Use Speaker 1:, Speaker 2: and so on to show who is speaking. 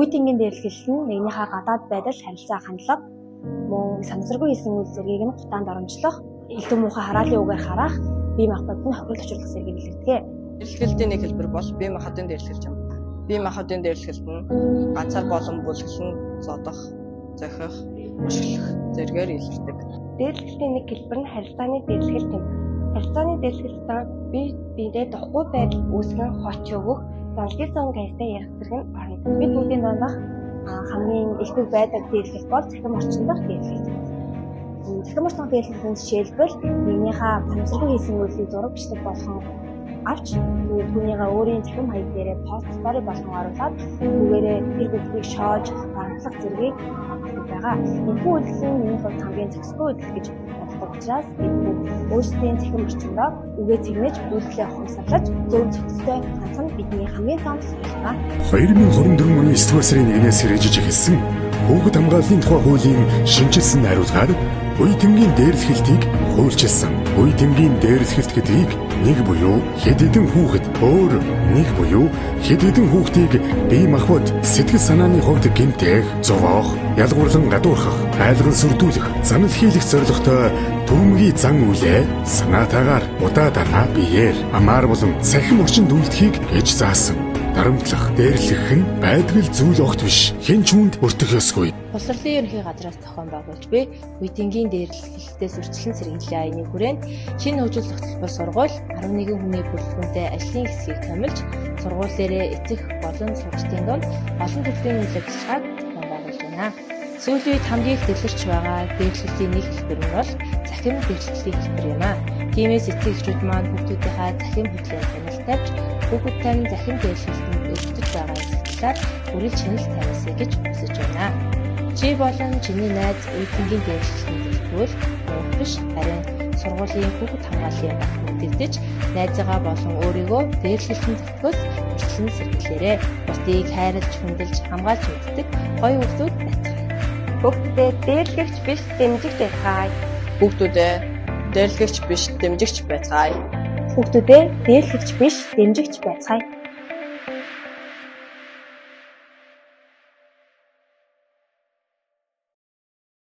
Speaker 1: Үе тэнгийн дээрлэгэл нь нэгнийхээ гадаад байдал, харилцаа хандлага, мөн санамсаргүй хийсэн үйл зэргийг нь гутаанд оромжлох, элдв муухай хараалын үгээр харах, бие махбод нь хохирол учруулах зэргийг илэрдэг.
Speaker 2: Дээрлэгэлтийн нэг хэлбэр бол бие махбодын дээрлэгэлж юм. Бие махбодын дээрлэгэлт нь ганцаар болон бүлэглэн зодох, зохих, өшгөх зэргээр илэрдэг.
Speaker 1: Дээрлэгэлтийн нэг хэлбэр нь харилцааны дээрлэгэлт юм. Харилцааны дээрлэгэлтээр бие биедээ духгүй байдал үүсгэн хоч өгөх, залгисан кейстэй ярих зэрэг нь орно. Бид бүгдийн дондох хамгийн элбэг байдаг дээрлэгэлт бол цахим орчин дах дээрлэгэлт. Цахим орчин дээрлэлийн жишээлбэл нэгнийхээ санамсаргүй хийсэн үйлийг зураг бичлэг болгон авч түүнийгээ өөрийн цахим хаяг дээрээ пост стори болгон оруулаад түүгээрээ тэр бүлгийг шоож багтлах зэргийг байгаа. Энэхүү үйлдэл нь миний хувьд хамгийн зохисгүй үйлдэл гэж боддог учраас бид өөрсдийн цахим орчиндөө үгээ цэгнэж үйлдэлээ ухамсарлаж зөв зохистой хандах нь бидний хамгийн том зорилго.
Speaker 3: 2024 оны 9 сарын 1-ээс хэрэгжиж эхэлсэн хүүхэд хамгааллын тухай хуулийн шинжилсэн хариулгаар үе тэмгийн дээрлэхэлтийг хуульчилсан. Үе тэмгийн дээрлэхэлт гэдгийг нэг буюу хэд хэдэн хүүхэд өөр нэг буюу хэд хэдэн хүүхдийг бие махбод сэтгэл санааны хувьд гэмтэх, зовоох, ялгуурлан гадуурхах, айлгал сүрдүүлэх, занал хийлэх зорилготой түрэмгий зан үйлээ санаатаагаар удаадаараа биеэр амаар болон цахим орчинд үлдэхийг гэж заасан. Дарамтлах, дээрлэх нь байдгал зүйл огт биш. Хэн ч хүнд өртөх ёсгүй.
Speaker 4: Боловсролын ерөнхий газраас зохион байгуулж буй үе тэнгийн дээрлэхэлтээс үржилхэн сэргийлэх аяны хүрээнд шинэ хөгжил зохицуулбар сургууль 11 хүний бүрэлдэхүүнтэй ажлын хэсгийг томилж сургууль дээрээ эцэг болон сурагчдын дунд олон төрлийн үйл ажиллагааг зохион байгуулж байна. Сүүлийн үед хамгийн их дэлгэрч байгаа дээрлэхлийн нэг хэлбэр нь бол цахим дээрлэхлийн хэлбэр юм а. Тиймээс эцэг эхчүүд маань хүүхдүүдийнхээ цахим хөдөлгөөнд хяналт тавьж хүүхдтэй нь цахим дээрлэхэлтэнд өргөдөж байгаа сэтгэлээр үргэлж хяналт тавиасаа гэж хүсэж байна. Чи болон чиний найз үе тэнгийн дээрлэхлийг төлөвлөл биш харин сургуулийн хүүхэд хамгааллын багт мэдэгдэж найзаагаа болон өөрийгөө дээрлэхлийн зөвхөөс урьдчилан сэргийлээрэй. Бусдыг хайрлаж хүндэлж хамгаалж мэддэг гоё хүүхдүүд байцгаая.
Speaker 1: Хүүхдүүдэд дээрлэгч биш дэмжигч байцгаая.
Speaker 2: Хүүхдүүдэд дээрлэгч биш дэмжигч байцгаая.
Speaker 1: Хүүхдүүдэд дээрлэгч биш дэмжигч байцгаая.